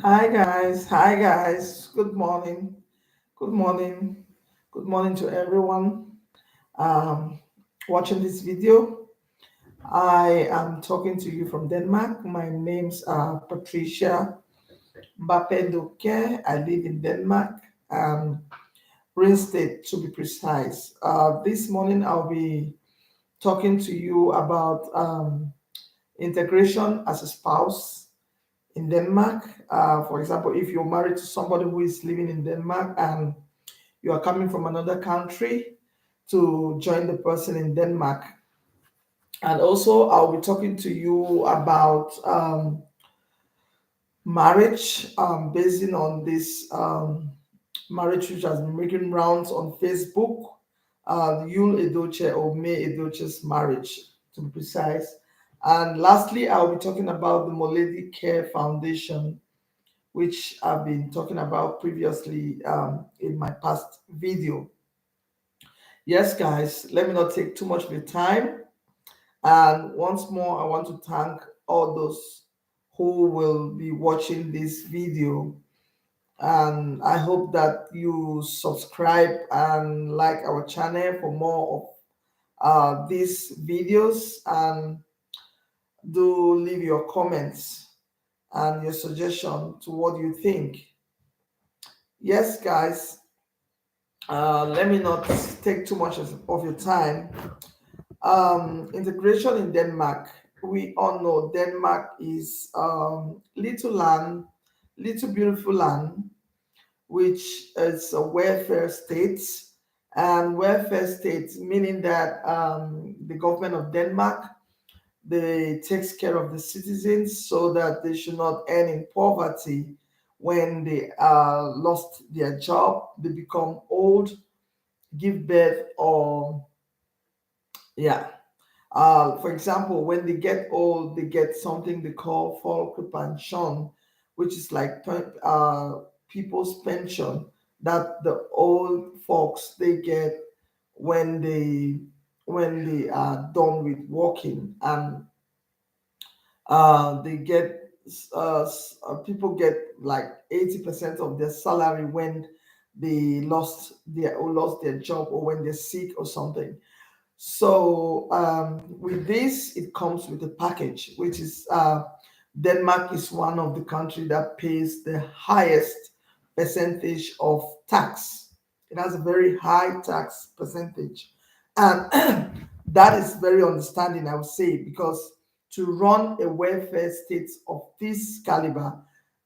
Hi guys. Good morning. Good morning. Good morning to everyone um, watching this video. I am talking to you from Denmark. My name's Patricia Mbappe. I live in Denmark, Green State to be precise. This morning I'll be talking to you about integration as a spouse in Denmark. For example, if you're married to somebody who is living in Denmark and you are coming from another country to join the person in Denmark. And also, I'll be talking to you about marriage, basing on this marriage which has been making rounds on Facebook, Yul Edochie or May Edochie's marriage, to be precise. And lastly, I'll be talking about the Moledi Care Foundation, which I've been talking about previously in my past video. Yes, guys, let me not take too much of your time. And once more, I want to thank all those who will be watching this video. And I hope that you subscribe and like our channel for more of these videos, and do leave your comments and your suggestion to what you think. Yes, guys, let me not take too much of your time. Integration in Denmark. We all know Denmark is little land, little beautiful land, which is a welfare state. And welfare state meaning that the government of Denmark, they takes care of the citizens so that they should not end in poverty when they lost their job, they become old, give birth, or yeah. For example, when they get old, they get something they call pension, which is like people's pension that the old folks they get when they are done with working, and they get people get like 80% of their salary when they lost their job, or when they're sick or something. So with this, it comes with a package, which is Denmark is one of the country that pays the highest percentage of tax. It has a very high tax percentage, and that is very understanding, I would say, because to run a welfare state of this caliber,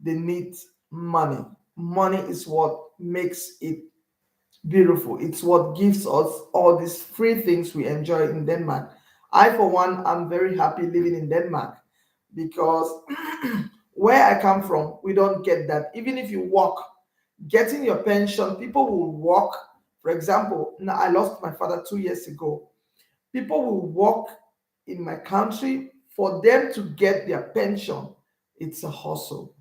they need money. Money is what makes it beautiful. It's what gives us all these free things we enjoy in Denmark. I, for one, am very happy living in Denmark because where I come from, we don't get that. Even if you work, getting your pension, people will work. For example, now I lost my father 2 years ago. People will work in my country for them to get their pension. It's a hustle.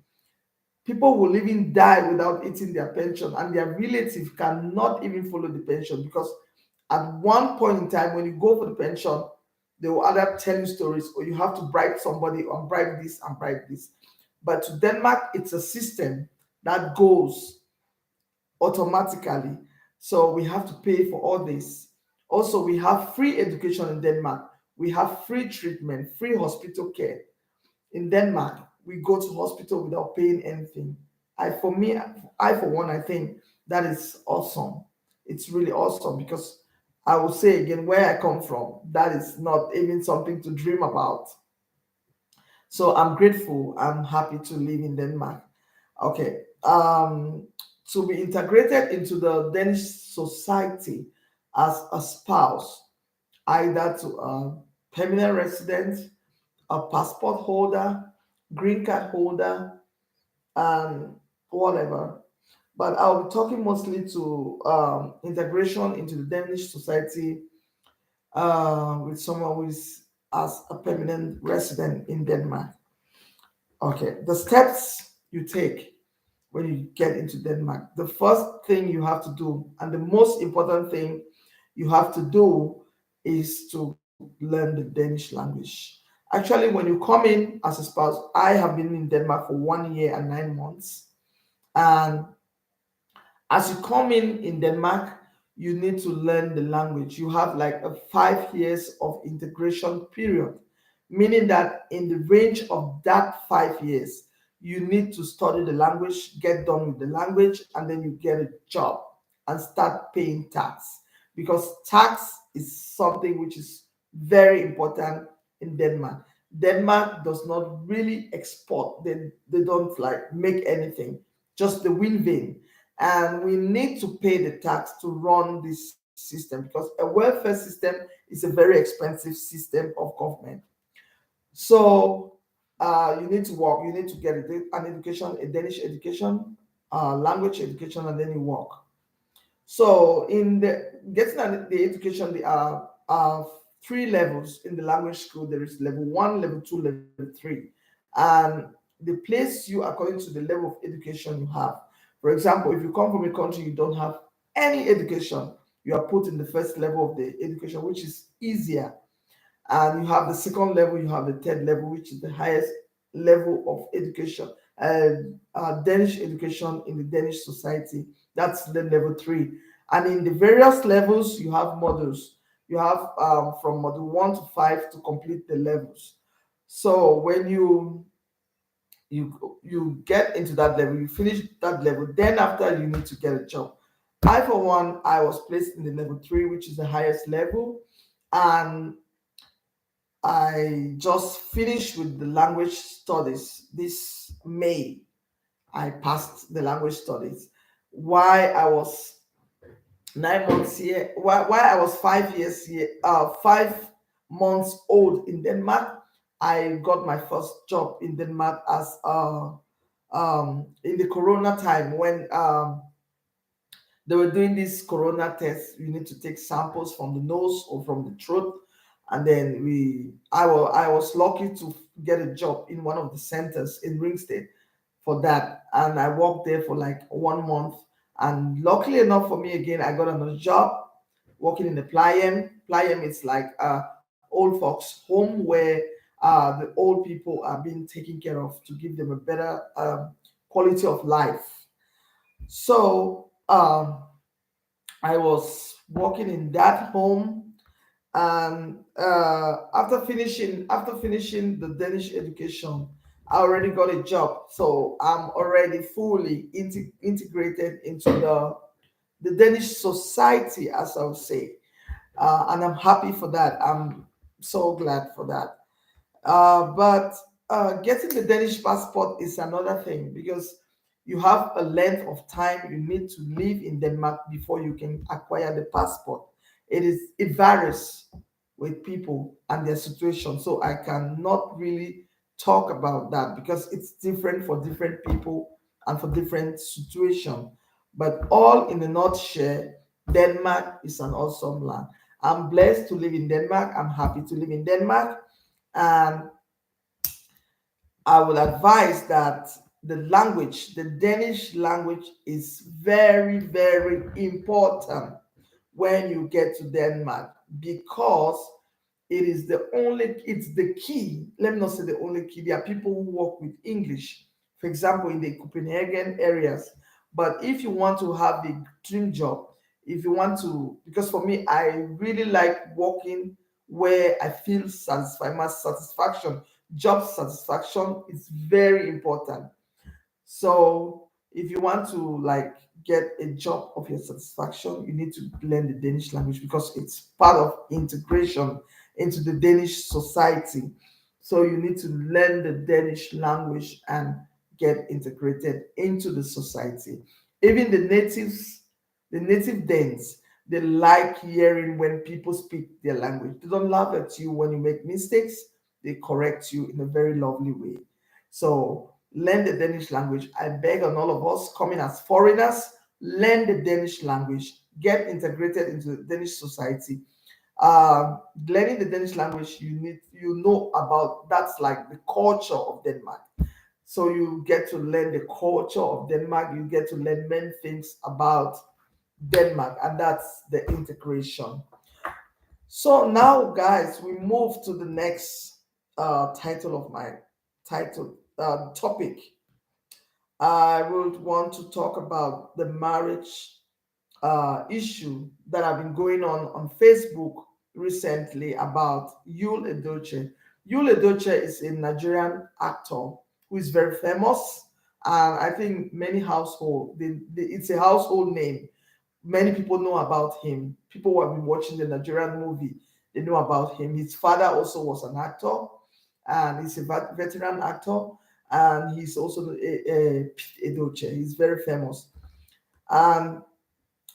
People will even die without eating their pension, and their relative cannot even follow the pension because at one point in time, when you go for the pension, they will either tell you stories, or you have to bribe somebody or bribe this and bribe this. But to Denmark, it's a system that goes automatically. So we have to pay for all this. Also, we have free education in Denmark. We have free treatment, free hospital care. In Denmark, we go to hospital without paying anything. I for one, I think that is awesome. It's really awesome because I will say again, where I come from, that is not even something to dream about. So I'm grateful. I'm happy to live in Denmark. Okay. To be integrated into the Danish society as a spouse, either to a permanent resident, a passport holder, green card holder, and whatever. But I'll be talking mostly to integration into the Danish society with someone who is as a permanent resident in Denmark. Okay, the steps you take when you get into Denmark. The first thing you have to do, and the most important thing you have to do, is to learn the Danish language. Actually, when you come in as a spouse, I have been in Denmark for 1 year and 9 months. And as you come in Denmark, you need to learn the language. You have like a 5 years of integration period, meaning that in the range of that 5 years, you need to study the language, get done with the language, and then you get a job and start paying tax. Because tax is something which is very important in Denmark. Denmark does not really export, they don't like make anything, just the wind vane, and we need to pay the tax to run this system because a welfare system is a very expensive system of government. So you need to work, you need to get an education, a Danish education, language education, and then you work. So in the getting the education, there are three levels in the language school. There is level one, level two, level three, and they place you according to the level of education you have. For example, if you come from a country you don't have any education, you are put in the first level of the education, which is easier, and you have the second level, you have the third level, which is the highest level of education, Danish education in the Danish society. That's the level three. And in the various levels, you have modules. You have from module one to five to complete the levels. So when you get into that level, you finish that level, then after you need to get a job. I, for one, I was placed in the level three, which is the highest level, and I just finished with the language studies this May. I passed the language studies. Why I was 9 months here, why I was 5 years here, 5 months old in Denmark. I got my first job in Denmark as in the Corona time when they were doing this Corona test. You need to take samples from the nose or from the throat, and then I was lucky to get a job in one of the centers in Ringsted for that, and I worked there for like 1 month. And luckily enough for me, again, I got another job working in the Playem. Playem is like old folks' home where the old people are being taken care of to give them a better quality of life. So I was working in that home, and after finishing the Danish education, I already got a job. So I'm already fully integrated into the Danish society, as I would say, and I'm happy for that. I'm so glad for that. But getting the Danish passport is another thing because you have a length of time you need to live in Denmark before you can acquire the passport. It varies with people and their situation, so I cannot really talk about that because it's different for different people and for different situation. But all in a nutshell, Denmark is an awesome land. I'm blessed to live in Denmark. I'm happy to live in Denmark, and I would advise that the language, the Danish language, is very, very important when you get to Denmark because it's the key. Let me not say the only key. There are people who work with English, for example, in the Copenhagen areas. But if you want to have a dream job, if you want to, because for me, I really like working where I feel satisfied. My satisfaction, job satisfaction is very important. So if you want to like get a job of your satisfaction, you need to learn the Danish language because it's part of integration into the Danish society. So you need to learn the Danish language and get integrated into the society. Even the native Danes, they like hearing when people speak their language. They don't laugh at you when you make mistakes. They correct you in a very lovely way. So learn the Danish language. I beg on all of us coming as foreigners, learn the Danish language, get integrated into the Danish society. Learning the Danish language, you know about that's like the culture of Denmark. So you get to learn the culture of Denmark. You get to learn many things about Denmark, and that's the integration. So now, guys, we move to the next title of my title topic. I would want to talk about the marriage issue that have been going on Facebook recently about Yul Edochie. Yul Edochie is a Nigerian actor who is very famous, and I think many household it's a household name. Many people know about him. People who have been watching the Nigerian movie, they know about him. His father also was an actor, and he's a veteran actor, and he's also a Edochie. He's very famous. And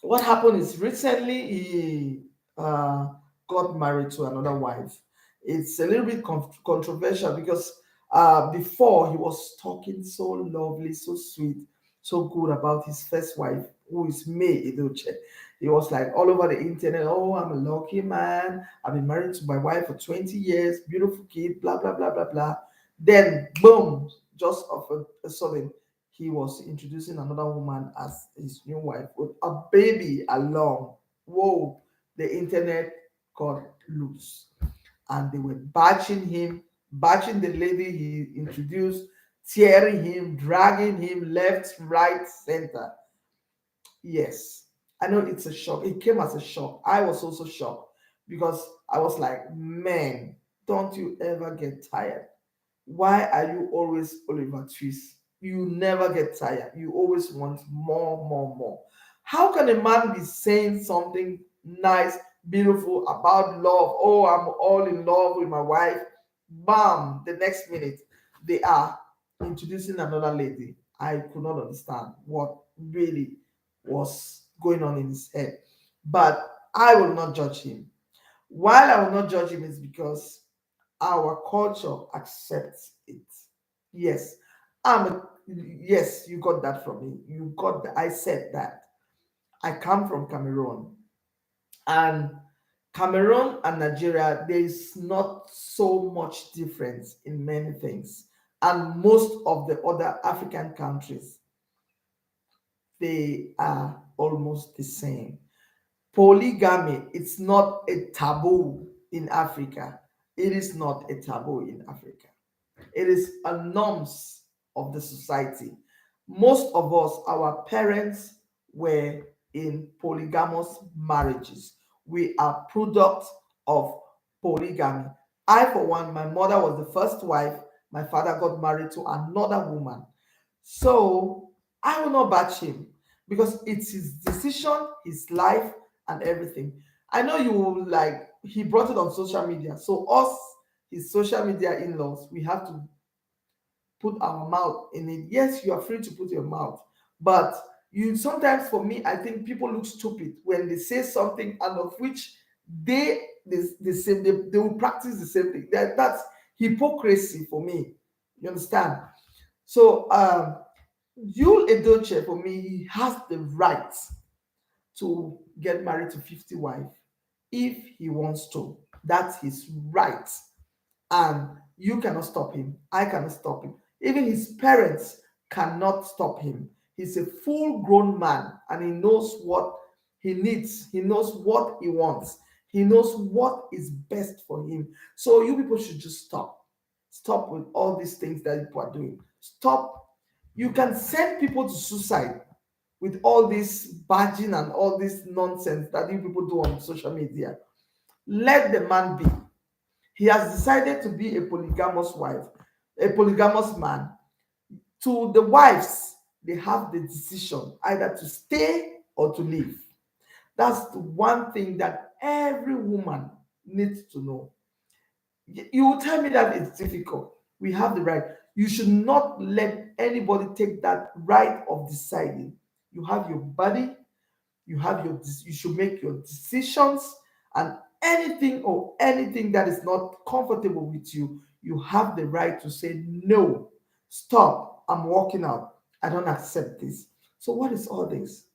what happened is recently he uh, got married to another wife. It's a little bit controversial because before he was talking so lovely, so sweet, so good about his first wife, who is May Edochie. He was like all over the internet, oh, I'm a lucky man. I've been married to my wife for 20 years, beautiful kid, blah, blah, blah, blah, blah. Then, boom, just of a sudden, he was introducing another woman as his new wife with a baby along. Whoa, the internet got loose and they were batching him, batching the lady he introduced, tearing him, dragging him left, right, center. Yes, I know it's a shock. It came as a shock. I was also shocked because I was like, man, don't you ever get tired? Why are you always Oliver Twist? You never get tired. You always want more, more, more. How can a man be saying something nice, beautiful about love? Oh, I'm all in love with my wife. Bam! The next minute, they are introducing another lady. I could not understand what really was going on in his head. But I will not judge him. Why I will not judge him is because our culture accepts it. Yes, I'm a, yes, you got that from me. You got that. I said that. I come from Cameroon, and Cameroon and Nigeria, there is not so much difference in many things. And most of the other African countries, they are almost the same. Polygamy, it's not a taboo in Africa. It is not a taboo in Africa. It is a norms of the society. Most of us, our parents were in polygamous marriages. We are products of polygamy. I, for one, my mother was the first wife. My father got married to another woman. So I will not batch him because it's his decision, his life, and everything. I know you will like, he brought it on social media. So, us, his social media in laws, we have to put our mouth in it. Yes, you are free to put your mouth, but you sometimes, for me, I think people look stupid when they say something and of which they will practice the same thing. That's hypocrisy for me. You understand? So Yul Edochie, for me, he has the right to get married to 50 wives if he wants to. That's his right, and you cannot stop him. I cannot stop him. Even his parents cannot stop him. He's a full grown man and he knows what he needs, he knows what he wants, he knows what is best for him. So, you people should just stop. Stop with all these things that people are doing. Stop. You can send people to suicide with all this badging and all this nonsense that you people do on social media. Let the man be. He has decided to be a polygamous wife, a polygamous man. To the wives, they have the decision either to stay or to leave. That's the one thing that every woman needs to know. You will tell me that it's difficult. We have the right. You should not let anybody take that right of deciding. You have your body, you should make your decisions, and anything that is not comfortable with you, you have the right to say no, stop, I'm walking out, I don't accept this. So what is all this?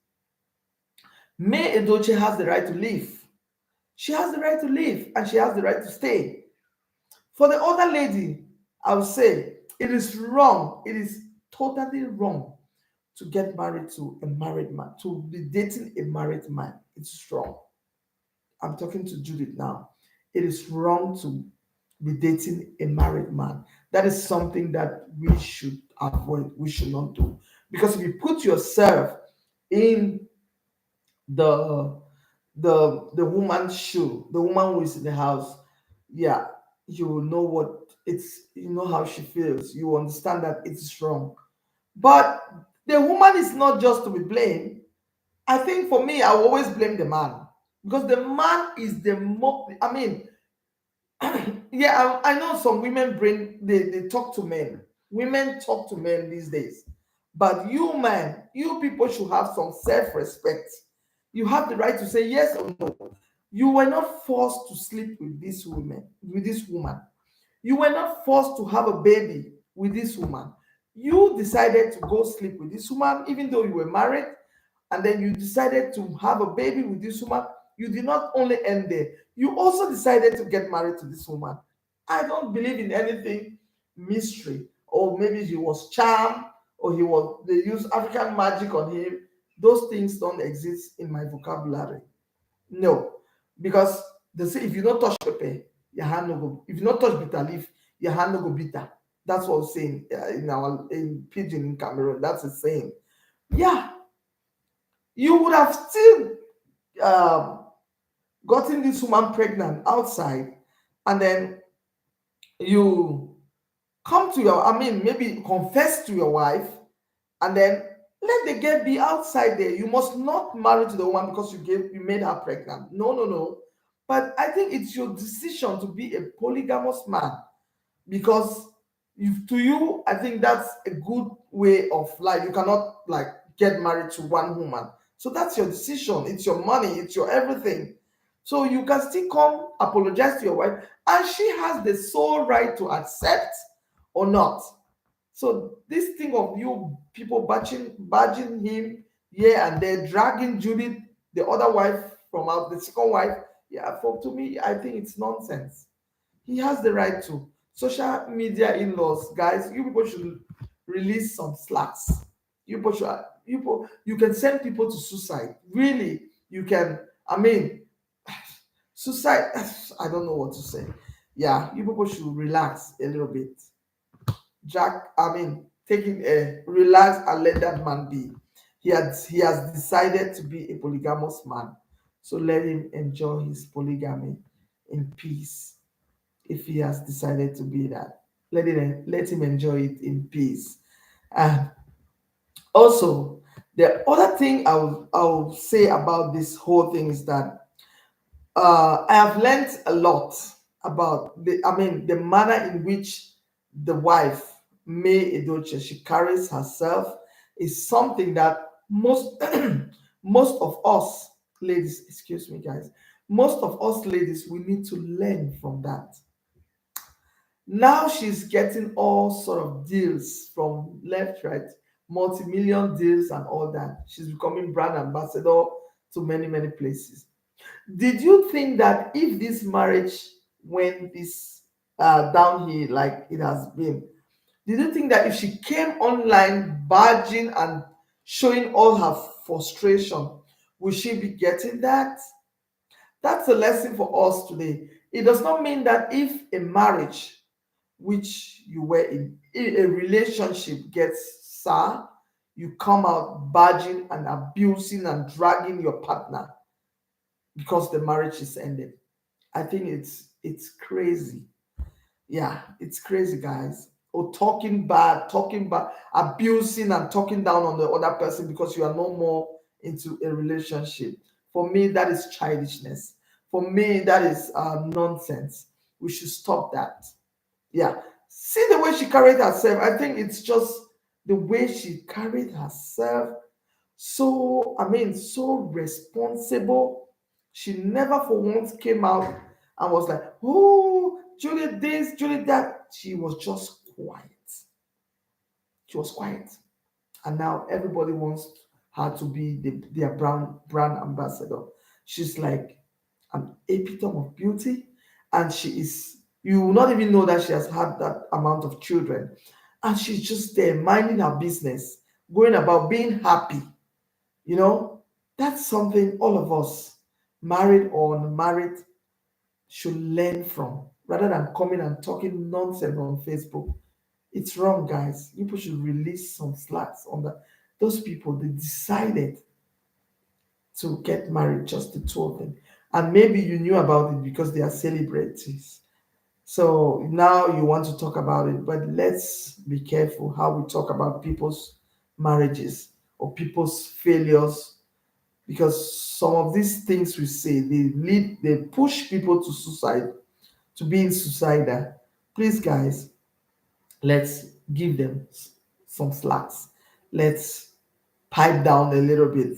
May Edoche has the right to leave. She has the right to leave and she has the right to stay. For the other lady, I would say it is wrong, it is totally wrong to get married to a married man, to be dating a married man. It's wrong. I'm talking to Judith now. It is wrong to be dating a married man. That is something that we should avoid. We should not do. Because if you put yourself in the the woman's shoe, the woman who is in the house, yeah, you will know what it's, you know how she feels. You understand that it's wrong. But the woman is not just to be blamed. I think for me, I will always blame the man, because the man is the more. I mean, yeah, I know some women bring they talk to men. Women talk to men these days, but you men, you people should have some self-respect. You have the right to say yes or no. You were not forced to sleep with this woman, with this woman. You were not forced to have a baby with this woman. You decided to go sleep with this woman, even though you were married, and then you decided to have a baby with this woman. You did not only end there, you also decided to get married to this woman. I don't believe in anything mystery, or maybe he was charmed, or he was they use African magic on him. Those things don't exist in my vocabulary. No, because they say if you don't touch pepper, your hand no go. If you don't touch bitter leaf, your hand no go bitter. That's what I'm saying in our in pidgin in Cameroon. That's the saying. Yeah, you would have still um, gotten this woman pregnant outside, and then you come to your, I mean, maybe confess to your wife, and then let the girl be outside there. You must not marry to the woman because you made her pregnant. No, no, no. But I think it's your decision to be a polygamous man, because if to you, I think that's a good way of life. You cannot like get married to one woman. So that's your decision. It's your money, it's your everything. So you can still come apologize to your wife, and she has the sole right to accept or not. So this thing of you people badging him here and there, dragging Judith, the other wife from out, the second wife, yeah, for to me, I think it's nonsense. He has the right to. Social media in-laws, guys, you people should release some slacks. You people should, you can send people to suicide. Really, you can. I mean, suicide. I don't know what to say. Yeah, you people should relax a little bit. Jack, I mean, taking a relax and let that man be. He has decided to be a polygamous man. So let him enjoy his polygamy in peace. If he has decided to be that, let him enjoy it in peace. And also, the other thing I will say about this whole thing is that I have learned a lot about the manner in which the wife May Edochie she carries herself is something that most most of us ladies, excuse me guys, most of us ladies we need to learn from that. Now she's getting all sort of deals from left, right, multi-million deals and all that. She's becoming brand ambassador to many, many places. Did you think that if this marriage went this downhill like it has been, did you think that if she came online barging and showing all her frustration, would she be getting that? That's a lesson for us today. It does not mean that if a marriage which you were in a relationship gets sour, you come out barging and abusing and dragging your partner because the marriage is ended. I think it's crazy. Yeah, it's crazy, guys. Or talking bad, abusing and talking down on the other person because you are no more into a relationship. For me, that is childishness. For me, that is nonsense. We should stop that. Yeah. See the way she carried herself. I think it's just the way she carried herself. So, I mean, so responsible. She never for once came out and was like, oh, Juliet this, Juliet that. She was just quiet. She was quiet. And now everybody wants her to be their brand ambassador. She's like an epitome of beauty, and she is. You will not even know that she has had that amount of children, and she's just there minding her business, going about being happy. You know, that's something all of us, married or unmarried, should learn from. rather than coming and talking nonsense on Facebook. It's wrong, guys. People should release some slacks on that. Those people, they decided to get married, just the two of them. And maybe you knew about it because they are celebrities. So now you want to talk about it, but let's be careful how we talk about people's marriages or people's failures, because some of these things we say, they push people to suicide, to being suicidal. Please, guys, let's give them some slacks. Let's pipe down a little bit.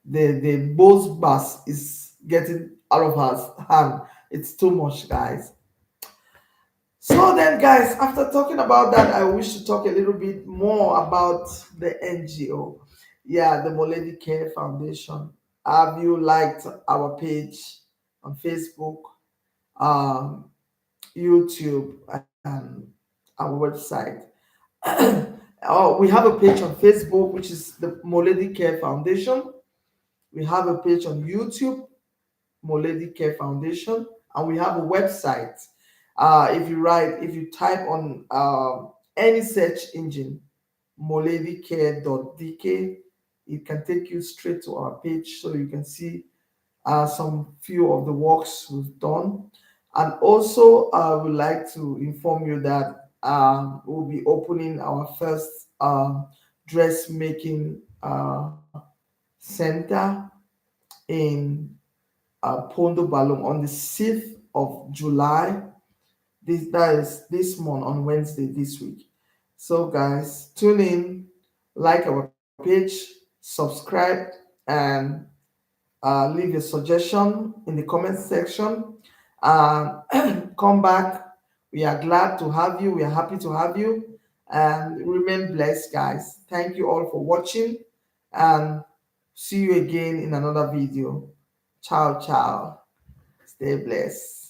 The boss bass is getting out of her hand. It's too much, guys. So then, guys, after talking about that, I wish to talk a little bit more about the NGO. Yeah, the Moledi Care Foundation. Have you liked our page on Facebook, um, YouTube, and our website? Oh, we have a page on Facebook, which is the Moledi Care Foundation. We have a page on YouTube, Moledi Care Foundation, and we have a website. If you type on any search engine, moledicare.dk, it can take you straight to our page, so you can see some few of the works we've done. And also, I would like to inform you that we'll be opening our first dressmaking center in Pondo Balong on the 6th of July. That is this month, on Wednesday this week. So, guys, tune in, like our page, subscribe, and leave a suggestion in the comment section. Come back. We are glad to have you. We are happy to have you. And remain blessed, guys. Thank you all for watching. And see you again in another video. Ciao, ciao. Stay blessed.